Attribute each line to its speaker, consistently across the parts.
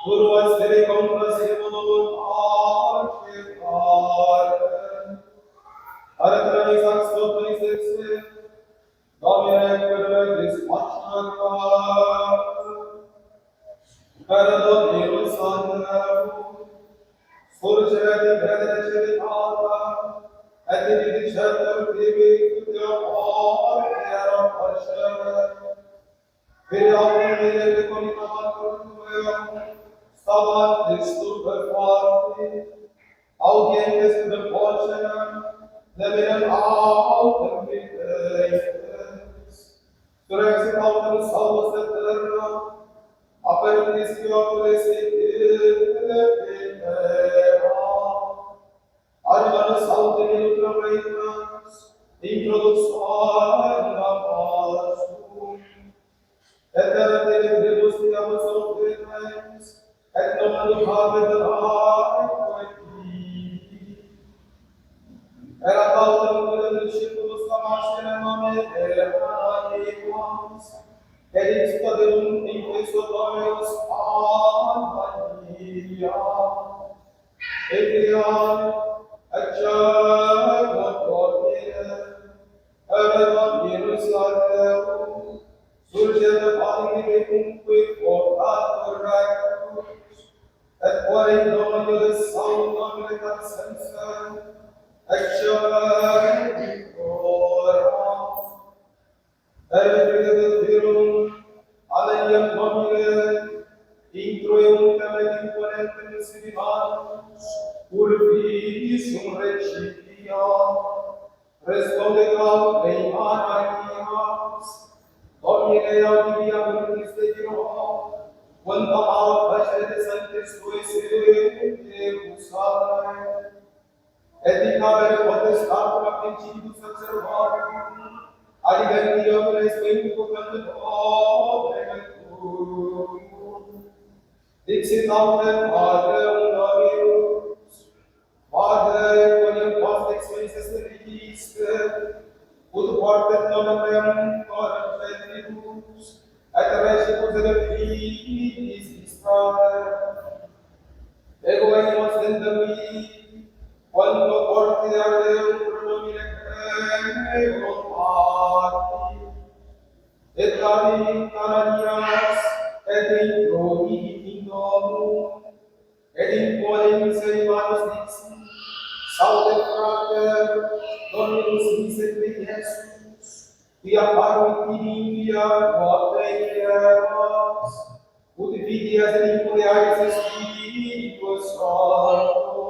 Speaker 1: Turmas telecomunicațiilor arhitare, arătrănizac stăpânisețe, Domine, cărăi dispașnăca, care Domnul s-a Surgerea din credere ceritata, atât de certă privi cu te ori, era pășără. Viriatul mine de conitatul meu, stavat de stupă foarte, audientes de vocenă, de mine altă vitez. Surexit altă salvă stătără, apertis chiotul esitile vitera. Armane salte minutra reinas, introducțioarea pasum. Etera telebrebus diabus ofrenes, et nomen cavedrae poeti. Era pautem quid disciplus camascene nome Eranimas, et ixta deum in Christo Dominus Maria. Et iam, et cerco Domine, et Dominus Deum, surgere pagine cumque portator rectus, et quae in nomine de Sanctum Domine Consensem, excellentur. Et videt virum, aleniam Domine, introium temet imponentem civimanus, urbiisum recipiam, responde Gaude Marias, Domine audiviam Christe Dios, quanta alta sede sanctis tui Jerusalem, et in habere potestatem a principius observatum, aligantium respectum candetum Dixit autem Patrem Dominus, Padre, quoniam post expenses registre, ut portet nomen meum corem petribus, et recibus et filis distrare. Ego animos dendami, quando porti a Deum pro nomine Creo Pati, et David Ananias, et introit in Domum, et in quolim serimanus dixi, salve frater, Dominus miserere Iesus, quia paruit Divindia quae eras, ut vidias et impunearis Spiritus Sancto,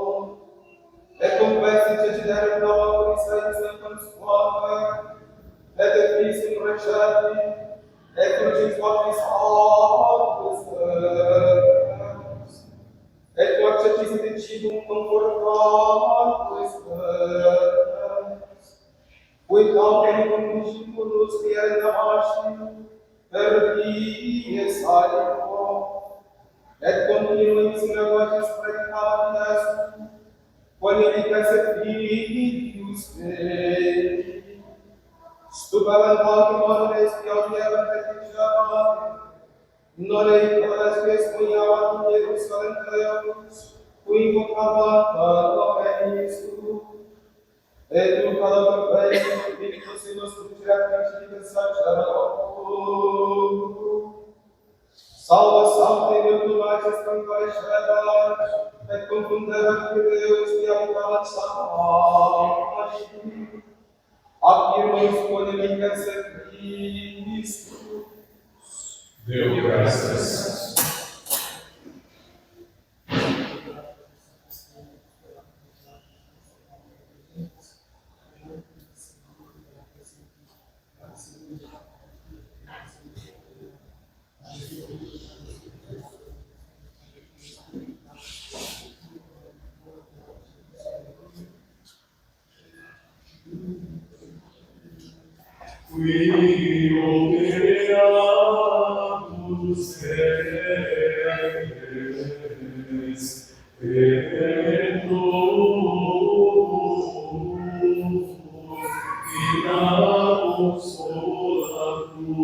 Speaker 1: et confessit ceciderem namaris sanctum suave, et Christum recepti, et crucis patris actus terras, et quacetis decidum confortatus terras, quid autem condicionibus fiere damascium, per dies aliquo, et continuum synagoges predicabit est, quoniam et Filius Dei, stupevant altum homines piaudiebant et dicebant, non eicones que exponiabat in Jerusalem Deus, qui invocabant nomen Iesum, et nunca perfectum victus in nostrum principis sacerdotum. Salva Sancte virtum Maris convalescebat, et confundebat Deus qui habitabat sancti, affirmos quodem incense Christus.
Speaker 2: Deu graças. Qui operatus eres, et Finamus sola tu,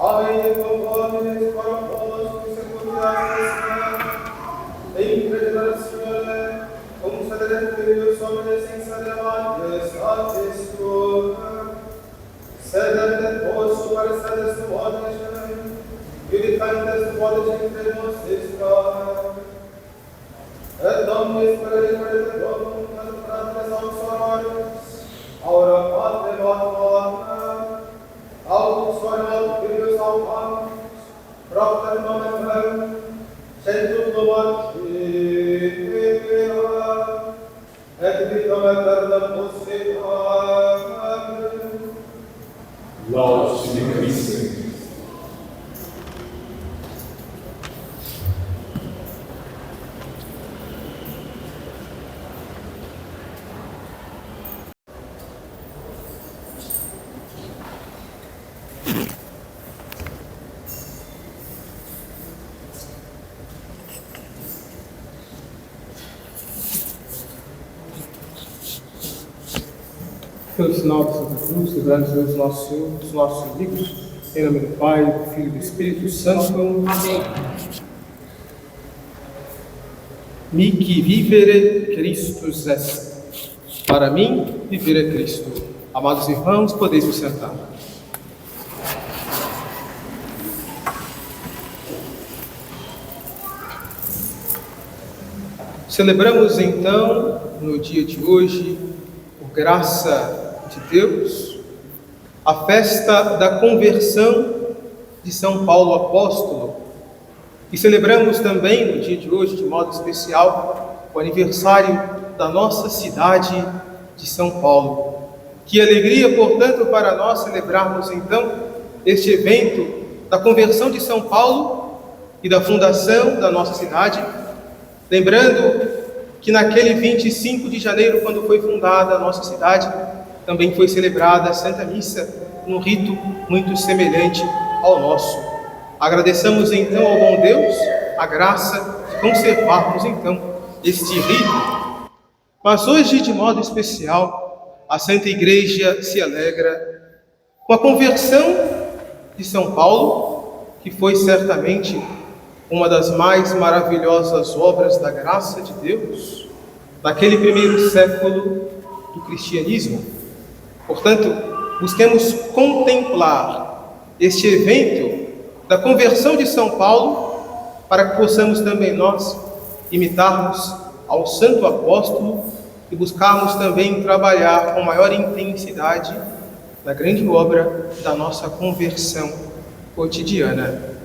Speaker 1: Amém, conforme para vós que se cuidasse, em regenerazione, concedere che Dio somne senza demande, satisfora, sedete posso per sedes tuones, iudicantes tuones inter nos discar, et omnis per liberate voluntas fratres auxororis, aura patre vacua, auxorat Christus aucamus, propter nomen Deum, centum nomatia, et vitam aeternam possedat.
Speaker 2: Laude de Cristo.
Speaker 3: Pelo sinal da Santa Cruz, celebramos Deus nosso Senhor, dos nossos amigos, em nome do Pai, do Filho e do Espírito Santo. Amém. Mihi vivere Christus est. Para mim, viver é Cristo. Amados irmãos, podeis vos sentar. Celebramos então, no dia de hoje, por graça de Deus, a festa da conversão de São Paulo Apóstolo. E celebramos também, no dia de hoje, de modo especial, o aniversário da nossa cidade de São Paulo. Que alegria, portanto, para nós celebrarmos então este evento da conversão de São Paulo e da fundação da nossa cidade, lembrando que naquele 25 de janeiro, quando foi fundada a nossa cidade, também foi celebrada a Santa Missa, num rito muito semelhante ao nosso. Agradeçamos então ao bom Deus a graça de conservarmos então este rito. Mas hoje, de modo especial, a Santa Igreja se alegra com a conversão de São Paulo, que foi certamente uma das mais maravilhosas obras da graça de Deus, naquele primeiro século do cristianismo. Portanto, busquemos contemplar este evento da conversão de São Paulo, para que possamos também nós imitarmos ao Santo Apóstolo e buscarmos também trabalhar com maior intensidade na grande obra da nossa conversão cotidiana.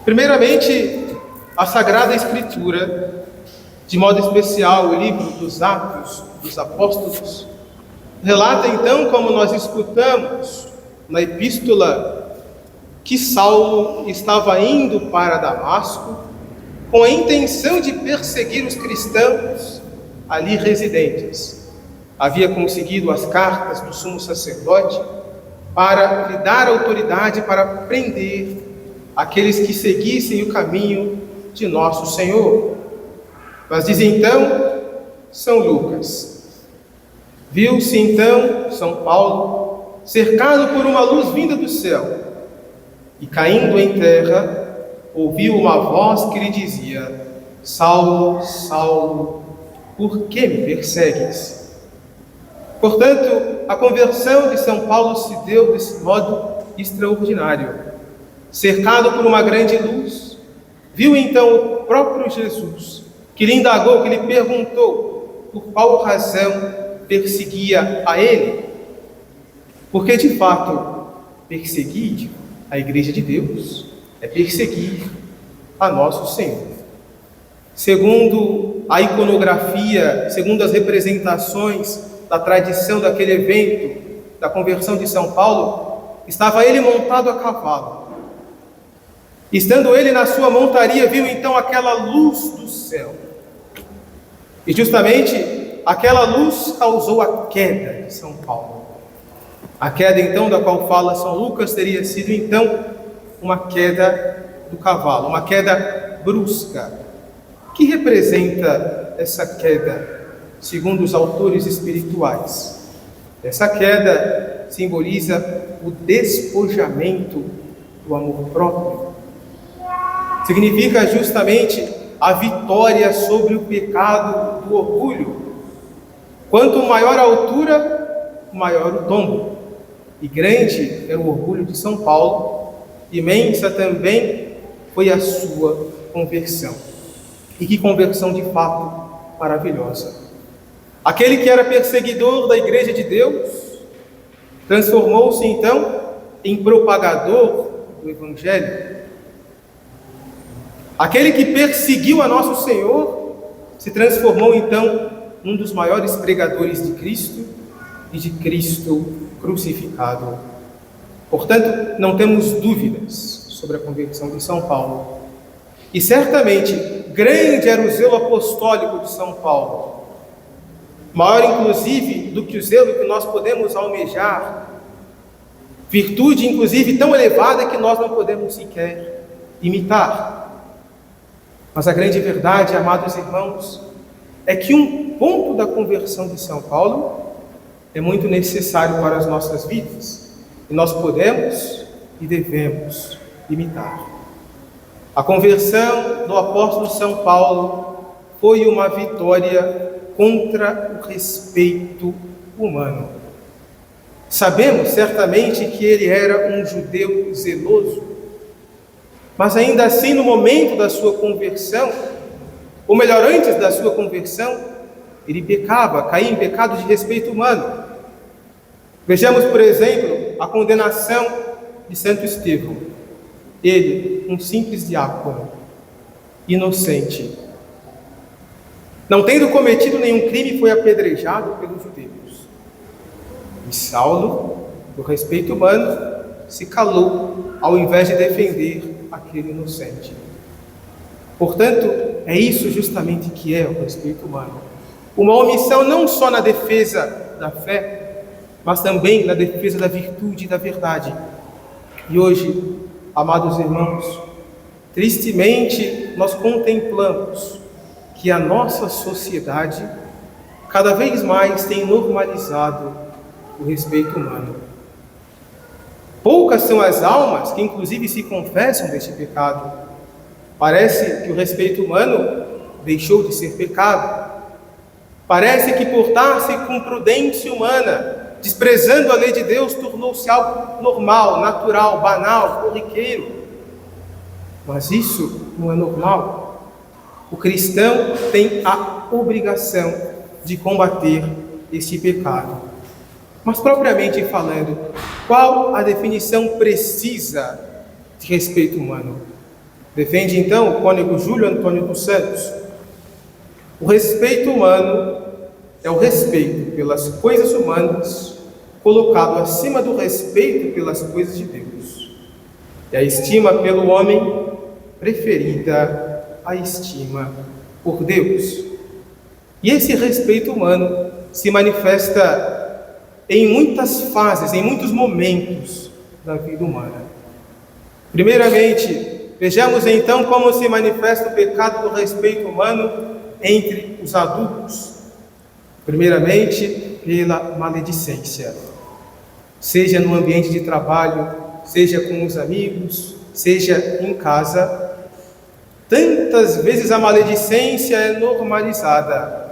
Speaker 3: Primeiramente, a Sagrada Escritura, de modo especial o livro dos Atos dos Apóstolos, relata então, como nós escutamos na epístola, que Saulo estava indo para Damasco com a intenção de perseguir os cristãos ali residentes. Havia conseguido as cartas do sumo sacerdote para lhe dar autoridade para prender aqueles que seguissem o caminho de nosso Senhor. Mas diz então São Lucas: viu-se então São Paulo cercado por uma luz vinda do céu, e caindo em terra, ouviu uma voz que lhe dizia: Saulo, Saulo, por que me persegues? Portanto, a conversão de São Paulo se deu desse modo extraordinário. Cercado por uma grande luz, viu então o próprio Jesus, que lhe indagou, que lhe perguntou por qual razão perseguia a ele. Porque, de fato, perseguir a Igreja de Deus é perseguir a nosso Senhor. Segundo a iconografia, segundo as representações da tradição daquele evento, da conversão de São Paulo, estava ele montado a cavalo. Estando ele na sua montaria, viu então aquela luz do céu. E justamente aquela luz causou a queda de São Paulo. A queda então da qual fala São Lucas teria sido então uma queda do cavalo, uma queda brusca. Que representa essa queda, segundo os autores espirituais? Essa queda simboliza o despojamento o amor próprio. Significa justamente a vitória sobre o pecado do orgulho. Quanto maior a altura, maior o tombo. E grande era o orgulho de São Paulo, imensa também foi a sua conversão. E que conversão de fato maravilhosa. Aquele que era perseguidor da Igreja de Deus, transformou-se então em propagador do Evangelho. Aquele que perseguiu a nosso Senhor, se transformou então num dos maiores pregadores de Cristo e de Cristo crucificado. Portanto, não temos dúvidas sobre a conversão de São Paulo. E certamente, grande era o zelo apostólico de São Paulo. Maior, inclusive, do que o zelo que nós podemos almejar. Virtude, inclusive, tão elevada que nós não podemos sequer imitar. Mas a grande verdade, amados irmãos, é que um ponto da conversão de São Paulo é muito necessário para as nossas vidas. E nós podemos e devemos imitar. A conversão do apóstolo São Paulo foi uma vitória contra o respeito humano. Sabemos certamente que ele era um judeu zeloso, mas ainda assim, no momento da sua conversão, ou melhor, antes da sua conversão, ele pecava, caía em pecado de respeito humano. Vejamos, por exemplo, a condenação de Santo Estevão. Ele, um simples diácono, inocente, não tendo cometido nenhum crime, foi apedrejado pelos judeus. E Saulo, do respeito humano, se calou ao invés de defender aquele inocente. Portanto, é isso justamente que é o respeito humano. Uma omissão não só na defesa da fé, mas também na defesa da virtude e da verdade. E hoje, amados irmãos, tristemente nós contemplamos que a nossa sociedade cada vez mais tem normalizado o respeito humano. Poucas são as almas que inclusive se confessam deste pecado. Parece que o respeito humano deixou de ser pecado. Parece que portar-se com prudência humana, desprezando a lei de Deus, tornou-se algo normal, natural, banal, corriqueiro. Mas isso não é normal. O cristão tem a obrigação de combater este pecado. Mas propriamente falando, qual a definição precisa de respeito humano? Defende então o cônego Júlio Antônio dos Santos. O respeito humano é o respeito pelas coisas humanas colocado acima do respeito pelas coisas de Deus. E a estima pelo homem preferida à estima por Deus. E esse respeito humano se manifesta em muitas fases, em muitos momentos da vida humana. Primeiramente, vejamos então como se manifesta o pecado do respeito humano entre os adultos. Primeiramente, pela maledicência. Seja no ambiente de trabalho, seja com os amigos, seja em casa. Tantas vezes a maledicência é normalizada.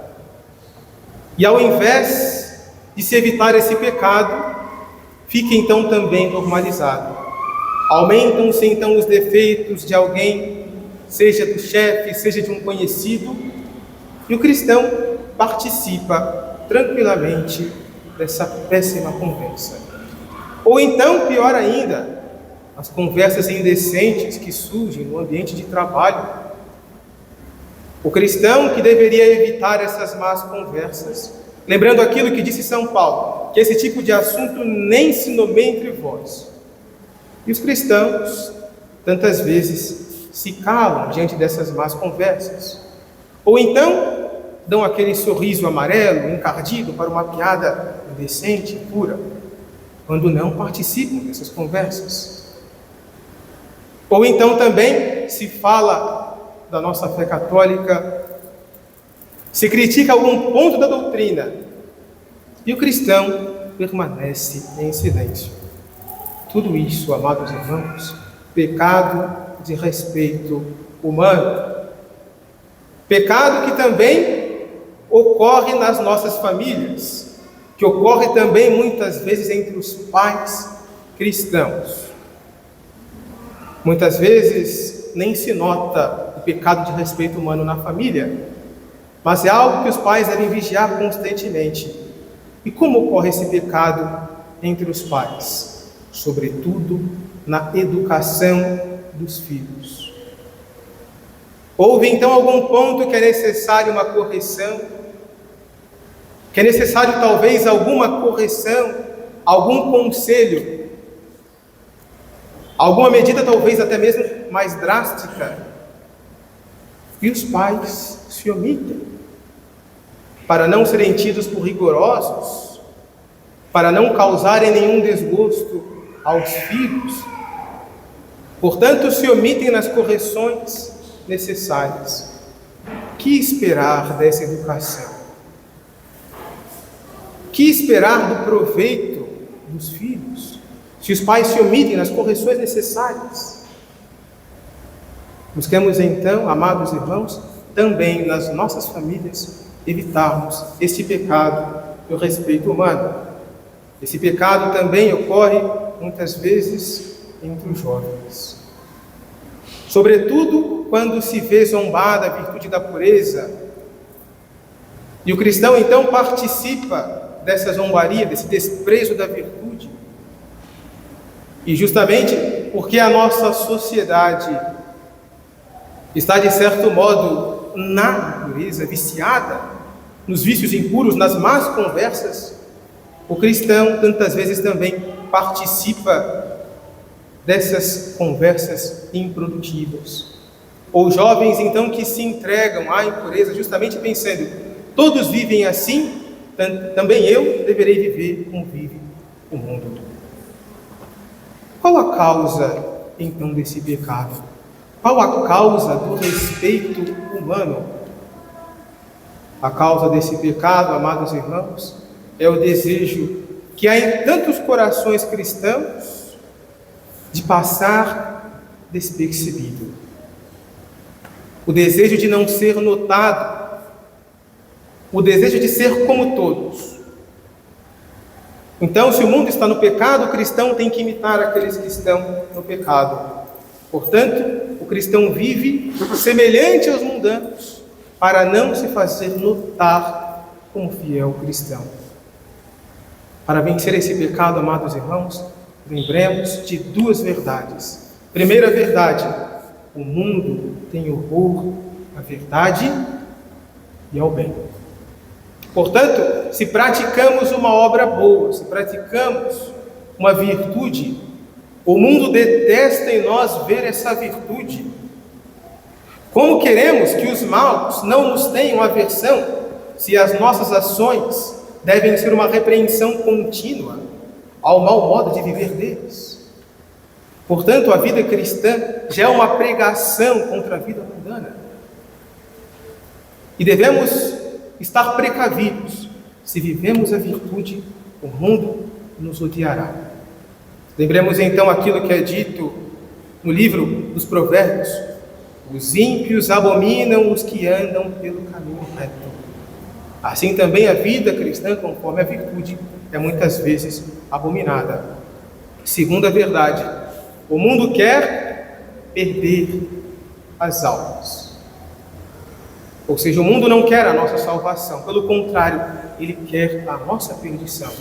Speaker 3: E ao invés de se evitar esse pecado, fica então também normalizado. Aumentam-se então os defeitos de alguém, seja do chefe, seja de um conhecido, e o cristão participa tranquilamente dessa péssima conversa. Ou então, pior ainda, as conversas indecentes que surgem no ambiente de trabalho. O cristão que deveria evitar essas más conversas, lembrando aquilo que disse São Paulo, que esse tipo de assunto nem se nomeia entre vós. E os cristãos, tantas vezes, se calam diante dessas más conversas. Ou então, dão aquele sorriso amarelo, encardido, para uma piada indecente, pura, quando não participam dessas conversas. Ou então também se fala da nossa fé católica, se critica algum ponto da doutrina, e o cristão permanece em silêncio. Tudo isso, amados irmãos, pecado de respeito humano. Pecado que também ocorre nas nossas famílias, que ocorre também muitas vezes entre os pais cristãos. Muitas vezes nem se nota o pecado de respeito humano na família, mas é algo que os pais devem vigiar constantemente. E como ocorre esse pecado entre os pais? Sobretudo na educação dos filhos. Houve então algum ponto que é necessário uma correção, que é necessário talvez alguma correção, algum conselho, alguma medida talvez até mesmo mais drástica, e os pais se omitem, para não serem tidos por rigorosos, para não causarem nenhum desgosto aos filhos. Portanto, se omitem nas correções necessárias. Que esperar dessa educação? Que esperar do proveito dos filhos, se os pais se omitem nas correções necessárias? Busquemos então, amados irmãos, também nas nossas famílias, evitarmos este pecado do respeito humano. Esse pecado também ocorre muitas vezes entre os jovens. Sobretudo quando se vê zombada a virtude da pureza. E o cristão então participa dessa zombaria, desse desprezo da virtude. E justamente porque a nossa sociedade está, de certo modo, na pureza, viciada, nos vícios impuros, nas más conversas, o cristão tantas vezes também participa dessas conversas improdutivas. Ou jovens então que se entregam à impureza, justamente pensando, todos vivem assim, também eu deverei viver como vive o mundo. Qual a causa então desse pecado? Qual a causa do respeito humano? A causa desse pecado, amados irmãos, é o desejo que há em tantos corações cristãos de passar despercebido. O desejo de não ser notado. O desejo de ser como todos. Então, se o mundo está no pecado, o cristão tem que imitar aqueles que estão no pecado. Portanto, o cristão vive semelhante aos mundanos, para não se fazer notar como fiel cristão. Para vencer esse pecado, amados irmãos, lembremos de duas verdades. Primeira verdade: o mundo tem horror à verdade e ao bem. Portanto, se praticamos uma obra boa, se praticamos uma virtude, o mundo detesta em nós ver essa virtude. Como queremos que os maus não nos tenham aversão, se as nossas ações devem ser uma repreensão contínua ao mau modo de viver deles? Portanto, a vida cristã já é uma pregação contra a vida mundana. E devemos estar precavidos. Se vivemos a virtude, o mundo nos odiará. Lembremos então aquilo que é dito no livro dos Provérbios: os ímpios abominam os que andam pelo caminho reto. Assim também a vida cristã, conforme a virtude, é muitas vezes abominada. Segunda verdade: o mundo quer perder as almas. Ou seja, o mundo não quer a nossa salvação, pelo contrário, ele quer a nossa perdição.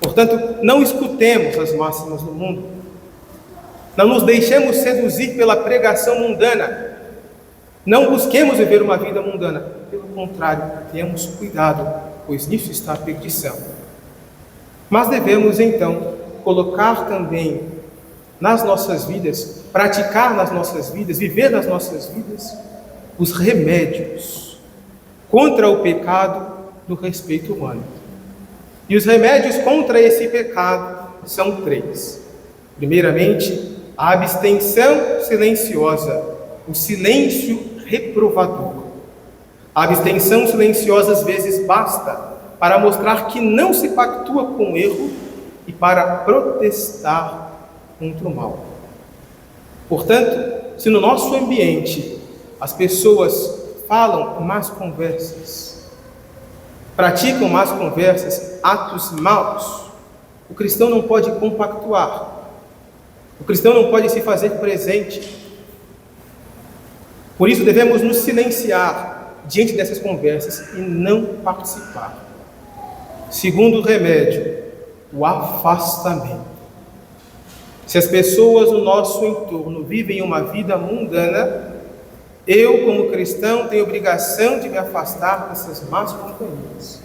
Speaker 3: Portanto, não escutemos as máximas do mundo, não nos deixemos seduzir pela pregação mundana, não busquemos viver uma vida mundana, pelo contrário, tenhamos cuidado, pois nisso está a perdição. Mas devemos então colocar também nas nossas vidas, praticar nas nossas vidas, viver nas nossas vidas, os remédios contra o pecado do respeito humano. E os remédios contra esse pecado são três. Primeiramente, a abstenção silenciosa, o silêncio reprovador. A abstenção silenciosa às vezes basta para mostrar que não se pactua com o erro e para protestar contra o mal. Portanto, se no nosso ambiente as pessoas falam más conversas, praticam más conversas, atos maus, o cristão não pode compactuar, o cristão não pode se fazer presente. Por isso devemos nos silenciar diante dessas conversas e não participar. Segundo remédio, o afastamento. Se as pessoas no nosso entorno vivem uma vida mundana, eu, como cristão, tenho obrigação de me afastar dessas más companhias.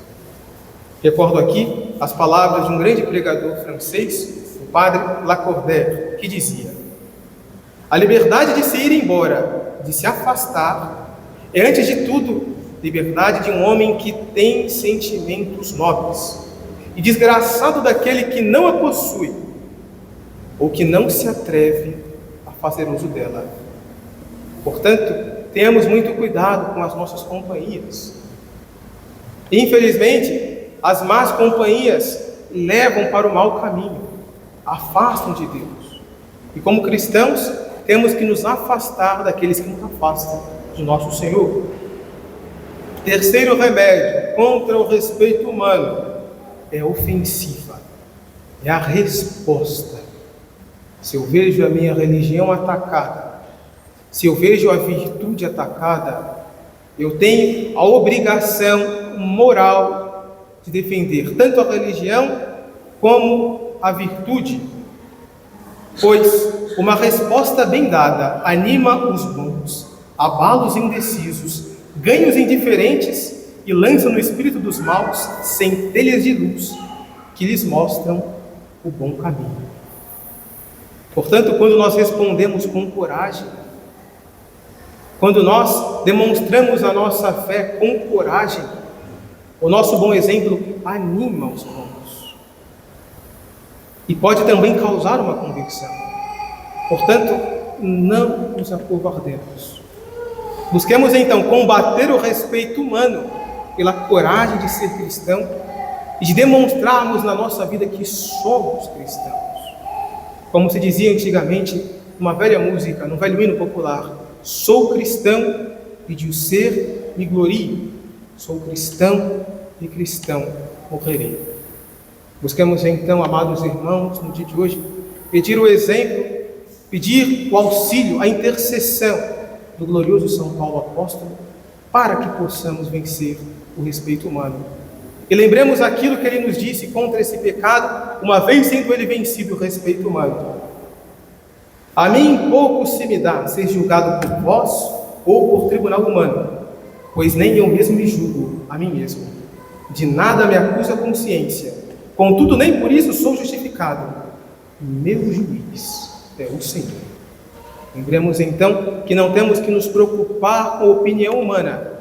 Speaker 3: Recordo aqui as palavras de um grande pregador francês, o padre Lacordaire, que dizia: a liberdade de se ir embora, de se afastar, é antes de tudo liberdade de um homem que tem sentimentos nobres, e desgraçado daquele que não a possui, ou que não se atreve a fazer uso dela. Portanto, tenhamos muito cuidado com as nossas companhias. Infelizmente, as más companhias levam para o mau caminho, afastam de Deus. E como cristãos, temos que nos afastar daqueles que nos afastam de nosso Senhor. Terceiro remédio contra o respeito humano é ofensiva, é a resposta. Se eu vejo a minha religião atacada, se eu vejo a virtude atacada, eu tenho a obrigação moral de defender tanto a religião como a virtude, pois uma resposta bem dada anima os bons, abala os indecisos, ganha os indiferentes e lança no espírito dos maus centelhas de luz que lhes mostram o bom caminho. Portanto, quando nós respondemos com coragem, quando nós demonstramos a nossa fé com coragem, o nosso bom exemplo anima os bons e pode também causar uma convicção. Portanto, não nos acovardemos. Busquemos então combater o respeito humano pela coragem de ser cristão e de demonstrarmos na nossa vida que somos cristãos. Como se dizia antigamente, numa velha música, num velho hino popular: sou cristão e de o ser me glorio, sou cristão e cristão morrerei. Busquemos então, amados irmãos, no dia de hoje, pedir o exemplo, pedir o auxílio, a intercessão do glorioso São Paulo Apóstolo, para que possamos vencer o respeito humano. E lembremos aquilo que ele nos disse contra esse pecado, uma vez sendo ele vencido o respeito humano: a mim pouco se me dá ser julgado por vós ou por tribunal humano, pois nem eu mesmo me julgo a mim mesmo. De nada me acusa a consciência, contudo nem por isso sou justificado. Meu juiz é o Senhor. Lembremos então que não temos que nos preocupar com a opinião humana,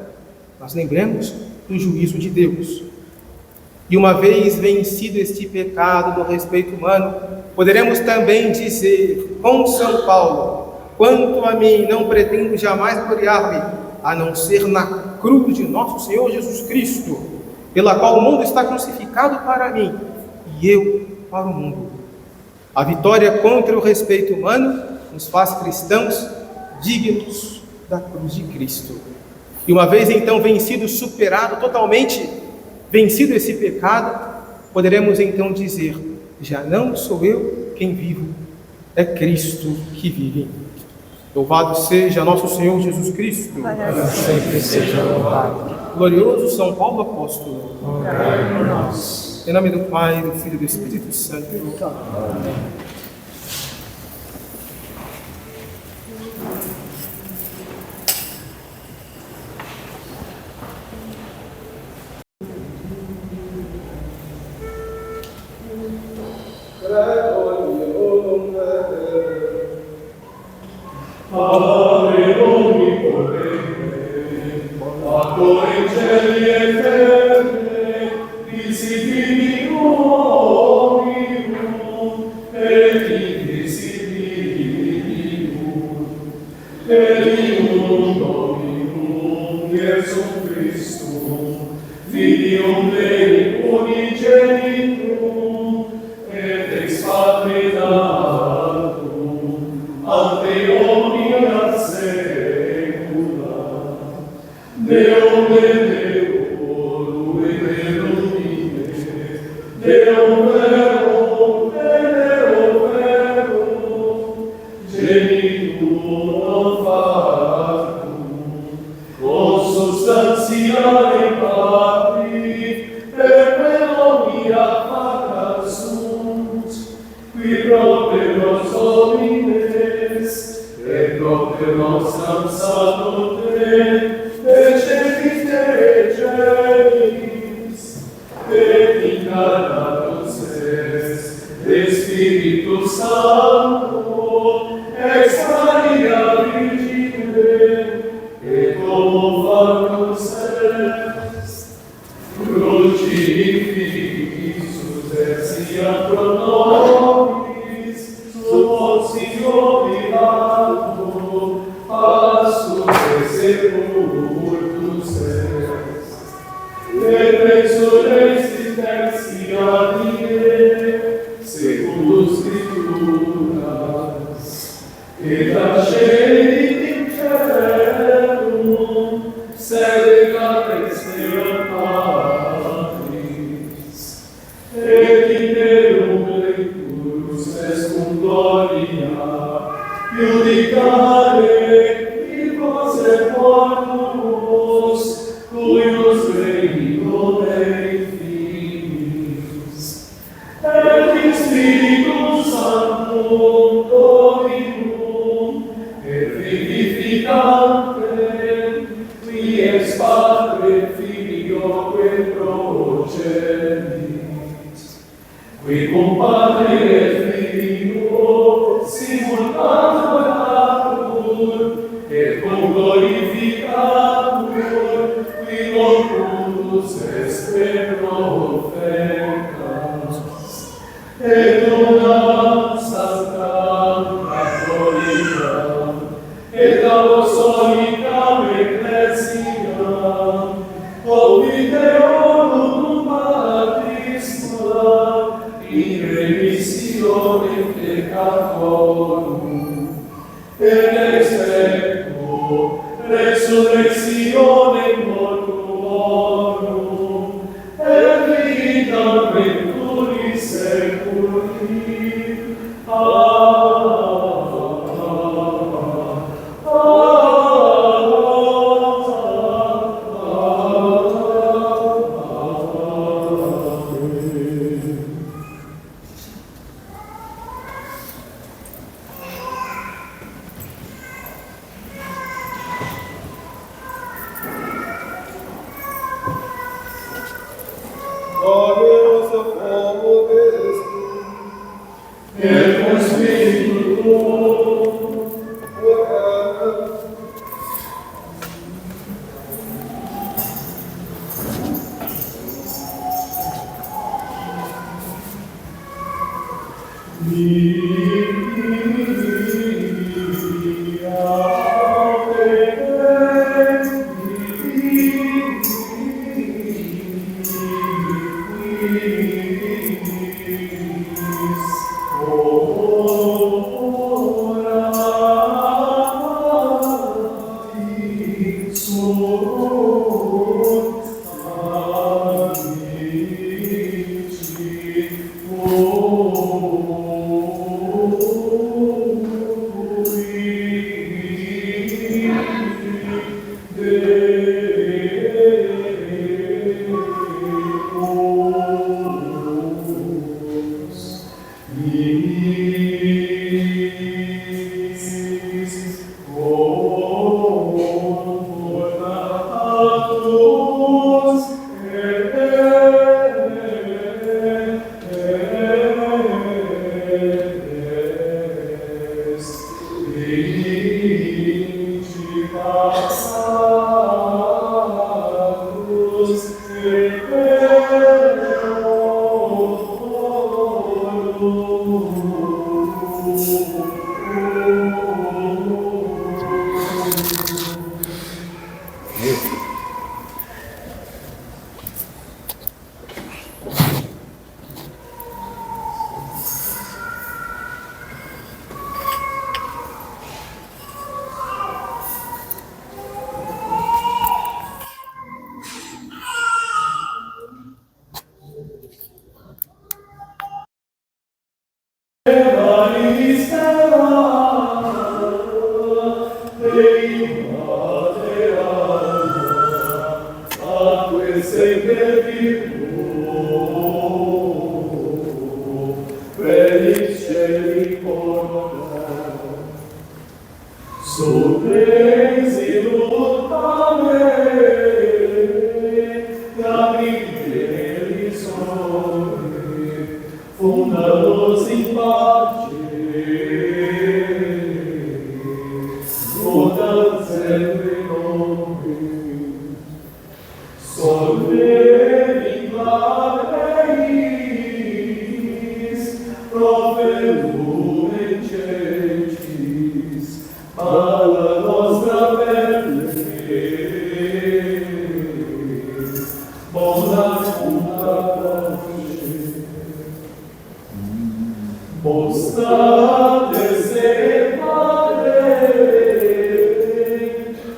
Speaker 3: mas lembremos do juízo de Deus. E uma vez vencido este pecado do respeito humano, poderemos também dizer com São Paulo: quanto a mim, não pretendo jamais gloriar-me, a não ser na cruz de nosso Senhor Jesus Cristo, pela qual o mundo está crucificado para mim e eu para o mundo. A vitória contra o respeito humano nos faz cristãos dignos da cruz de Cristo. E uma vez então vencido, superado totalmente, vencido esse pecado, poderemos então dizer: já não sou eu quem vivo, é Cristo que vive em mim. Louvado seja nosso Senhor Jesus Cristo.
Speaker 2: Para sempre seja louvado.
Speaker 3: Glorioso São Paulo Apóstolo.
Speaker 2: Rogai por nós.
Speaker 3: Em nome do Pai, do Filho e do Espírito Santo.
Speaker 2: Amém.
Speaker 4: Amen. Funda-nos em paz, todas entre nós. Solve clareis, provelum encentis, alla nostra pelle, bona puta Postate separe,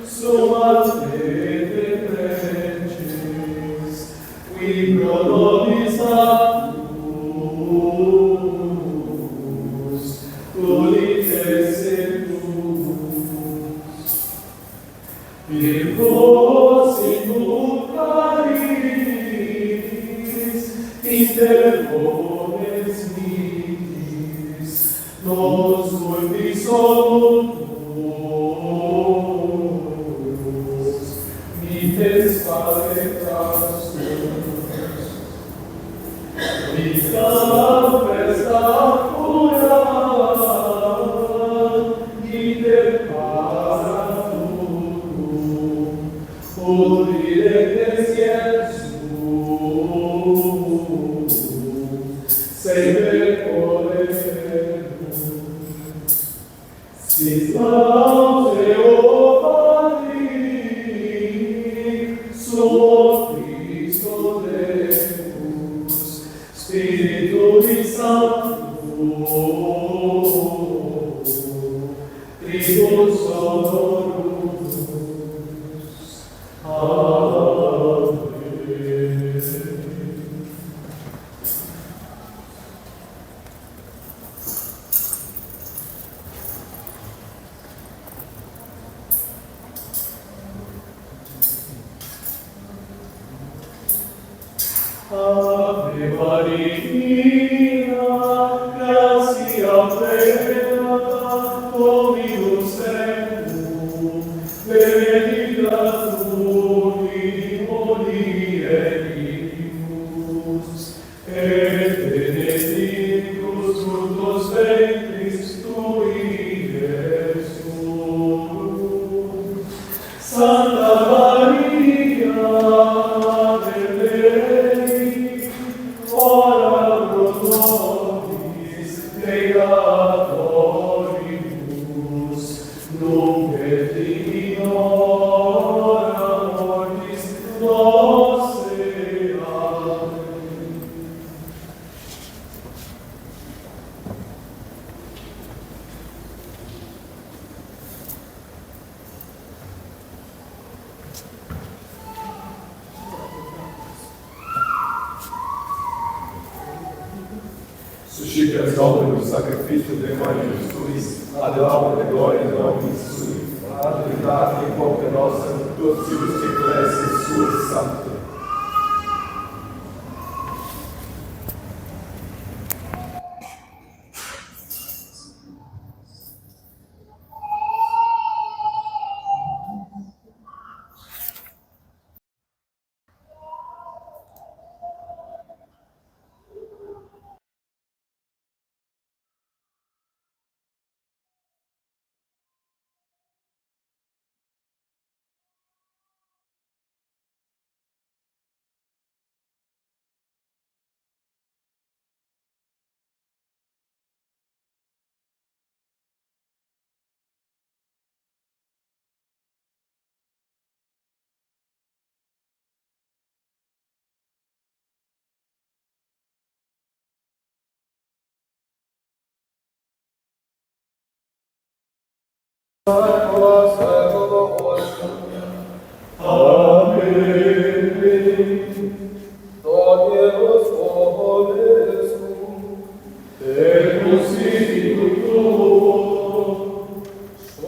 Speaker 4: sumas fede preces, qui pro nobis actus, tulites secus. Virgos inculcaris, inter homines mitis, nos ulti solutus, mites paletas tuus. Vita festa pura, inter para tuum, Udire Jesus, sempre colemus. Sit laude o Patri, suo Christo Deus, Spiritui Sanctus, Tribus honorum. Ave Maria, gratia plena, Dominus tecum, benedicta tu in mulieribus, et benedictus fructus ventris tui, Iesus. Santa Maria, Mater Dei, ora pro nobis peccatoribus, nunc et in hora mortis nostre. Amen.
Speaker 5: Suscita Dominus sacrificium de Maria suis, ad laudem et gloriam Dominus sui, ad unitate in quoque nostra, totius ecclesiae sui sancte.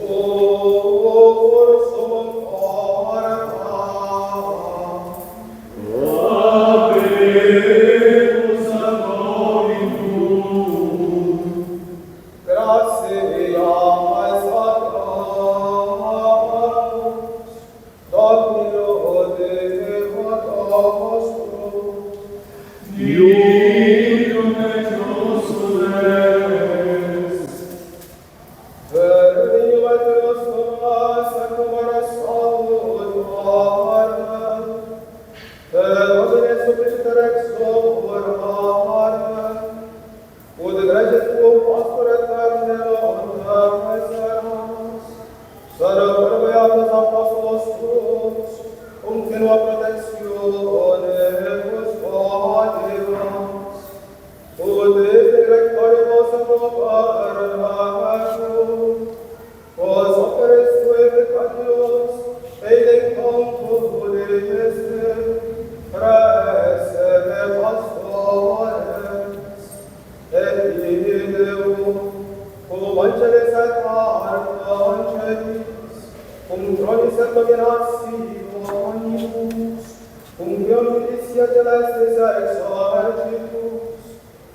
Speaker 3: Oh
Speaker 1: beatos apóstolos tuos, con tenua protectione vos vaderas, ut iste rectoribus approbatum, vos operis tue peccatius, ed in conto voleste, praesse pastores, et ideo, cum angelis et archangelis, cum tronis et dominationibus, cum Deum militia celestis exercitus,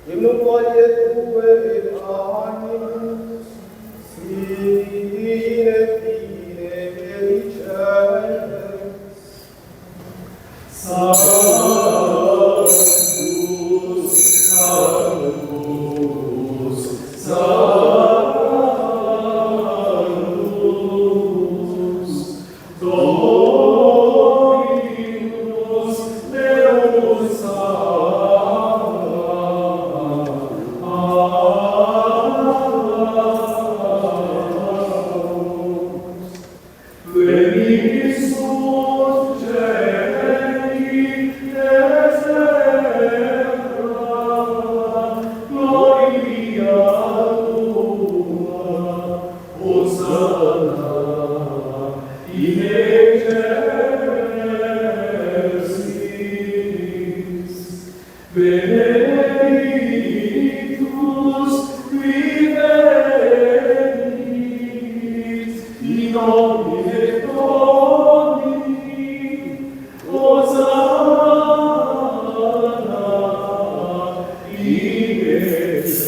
Speaker 1: hymnum glorie Tue et animus, sine fine dicentes.
Speaker 4: Sanctus, Sanctus, Sanctus, Dominus Deus Sabaoth. Venitus geni deserta, gloria tua, Hosanna in excelsis. Benedictus qui venit in nomine Domini, Hosanna in excelsis.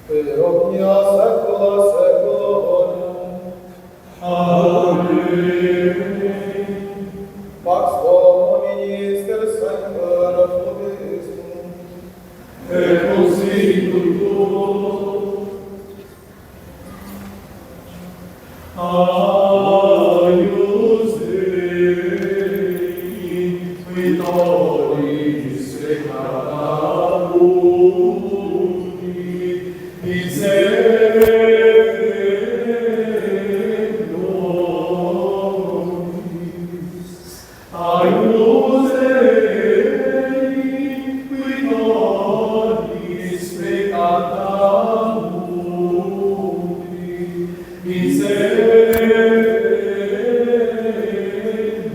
Speaker 3: per omnia saecula saeculorum.
Speaker 4: Amen.
Speaker 3: Pax Domini exter semper vobiscum.
Speaker 4: Et consiglio tuo. Aius Dei, qui nobis peccatori, miserere nobis. Aius Dei, qui nobis peccatori, miserere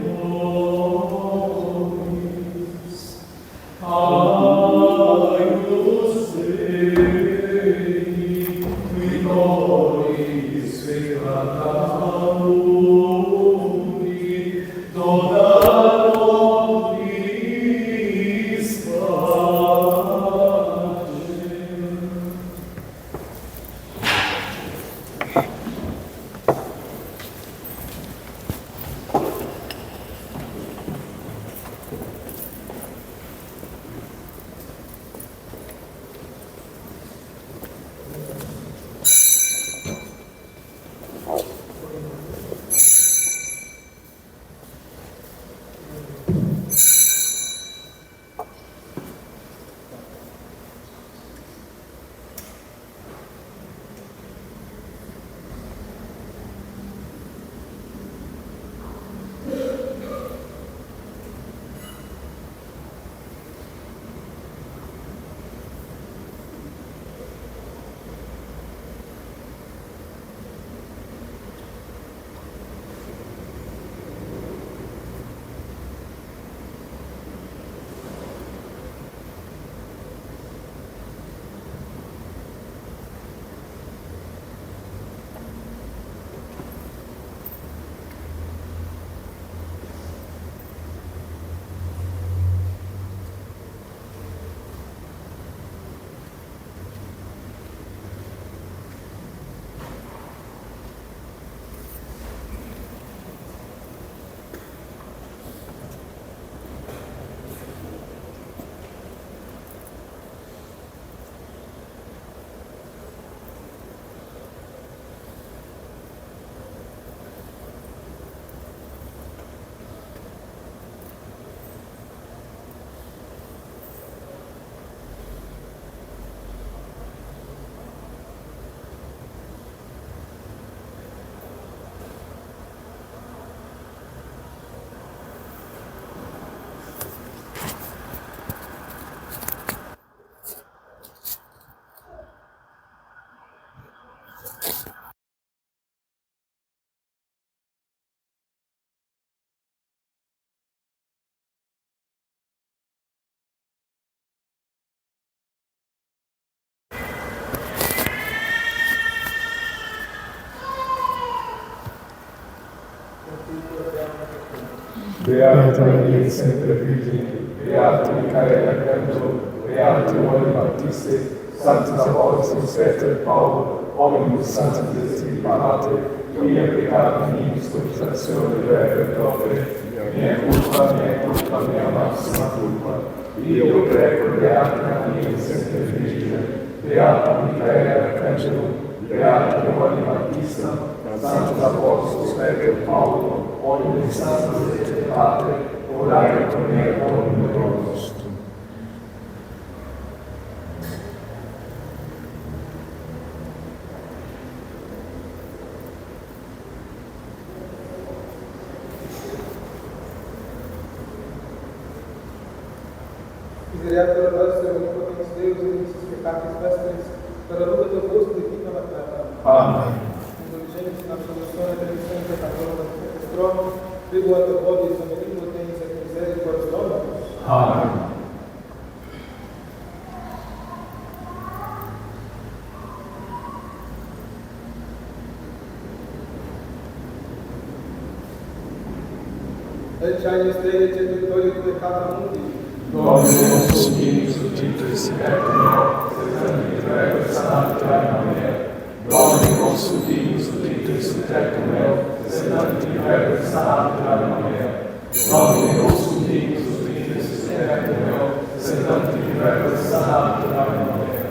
Speaker 4: nobis. Aius Dei, qui nobis peccatori, dona nobis
Speaker 5: Beato Maria sempre Virgine, Beato Micael Arcangelo, Beato Giovanni Battista, Sancta Apostolo Peter Paolo, omnibus Sancti Spiritus Pater, mia peccata nobis confessazione vera et opere, mia culpa, mia massima culpa. Io prego Beato Maria sempre Virgine, Beato Micael Arcangelo, Beato Giovanni Battista, Sancta Apostolo Peter Paolo, omnibus Sancti Spiritus Pater, orare pro me Domine nostro.
Speaker 3: Misericórdia para nós, Senhor, onipotente Deus, e nossos pecados vestres, para a luz do teu rosto e fica na terra.
Speaker 5: Amém.
Speaker 3: Indulgente na absolução e redenção do pecador da trono, pregou a teu voz e benigno tens a miséria dos homens.
Speaker 5: Amém.
Speaker 3: Ecce estrela e vitória do pecado mundi.
Speaker 5: Domine, nostro Spirito, tutto il secreto, se te ne prego, sanate, perpetuum el, sedante verbum sanatum anima mea. Domine nostrum Deus, Christus perpetuum el, sedante verbum sanatum anima mea.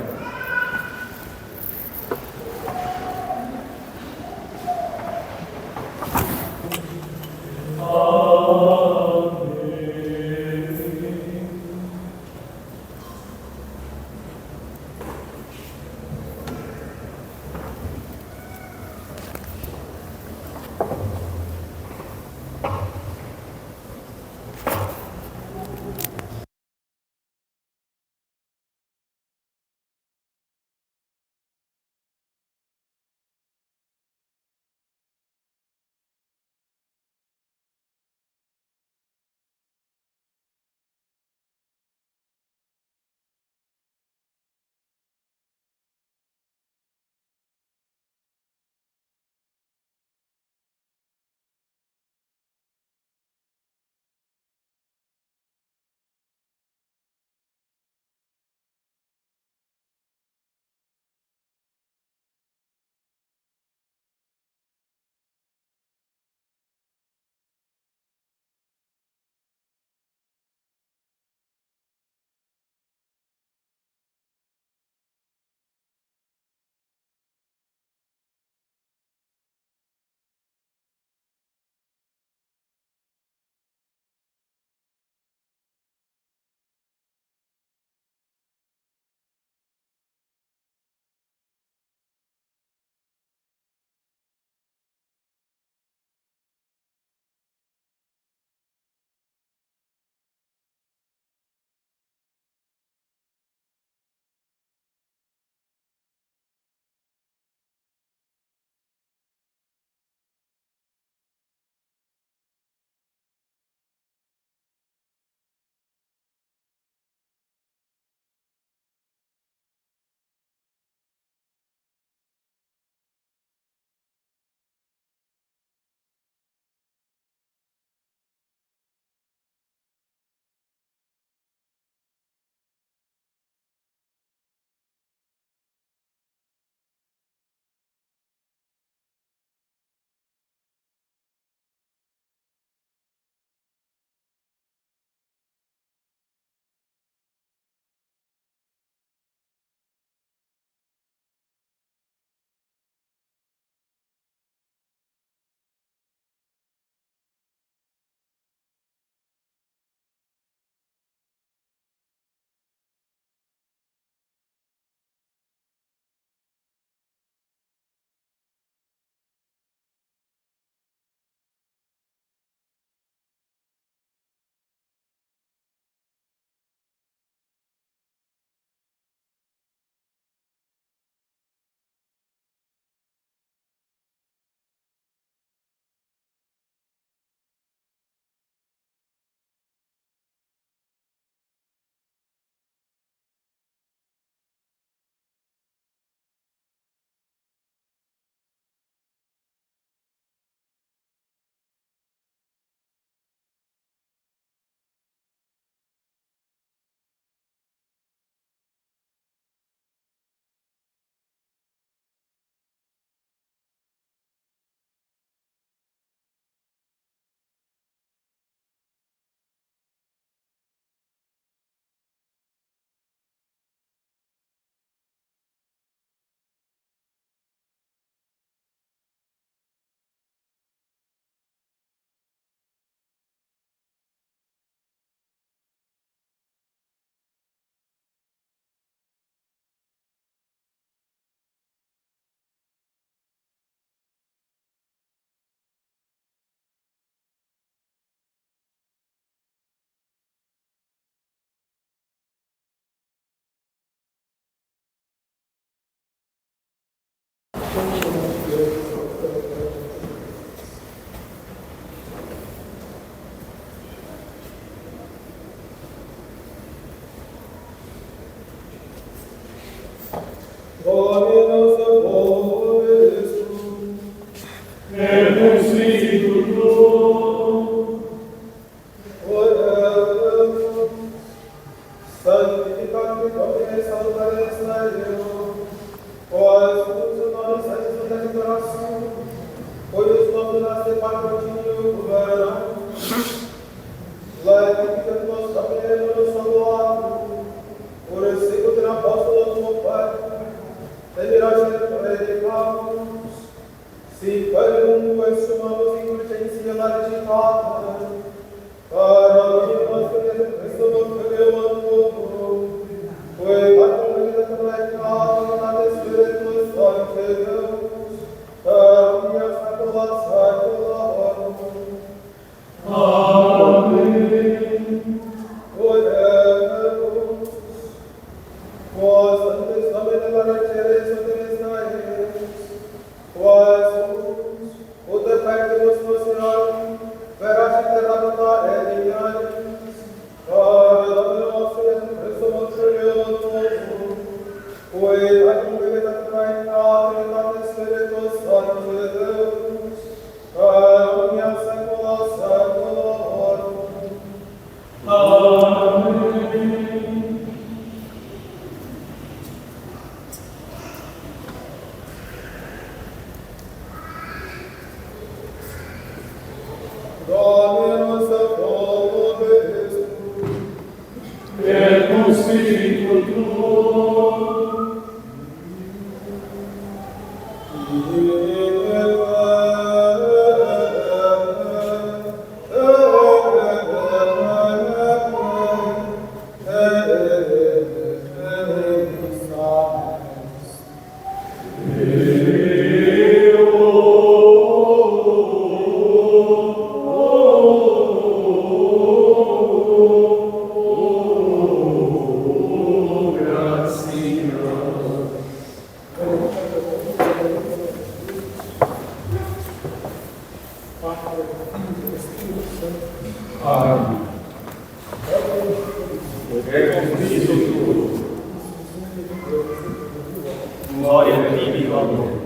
Speaker 1: Santificate Domine salutaris Deo, quas funcionaris est Oi, a comunidade vai na Trindade Espírito Santo de Deus, caminha século século.
Speaker 4: Amém.
Speaker 1: Dominus vobis,
Speaker 4: Et cum spiritu tuo,
Speaker 5: Amém. É com Cristo tudo. Glória a ti, meu amor.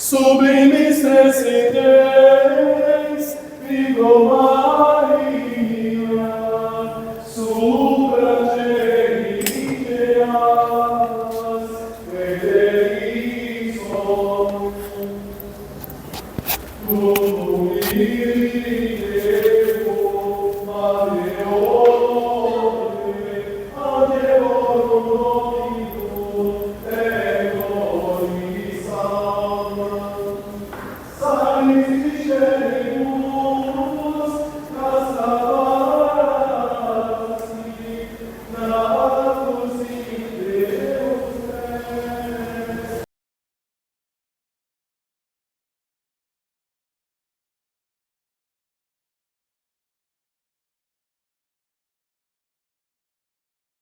Speaker 4: sublimis es in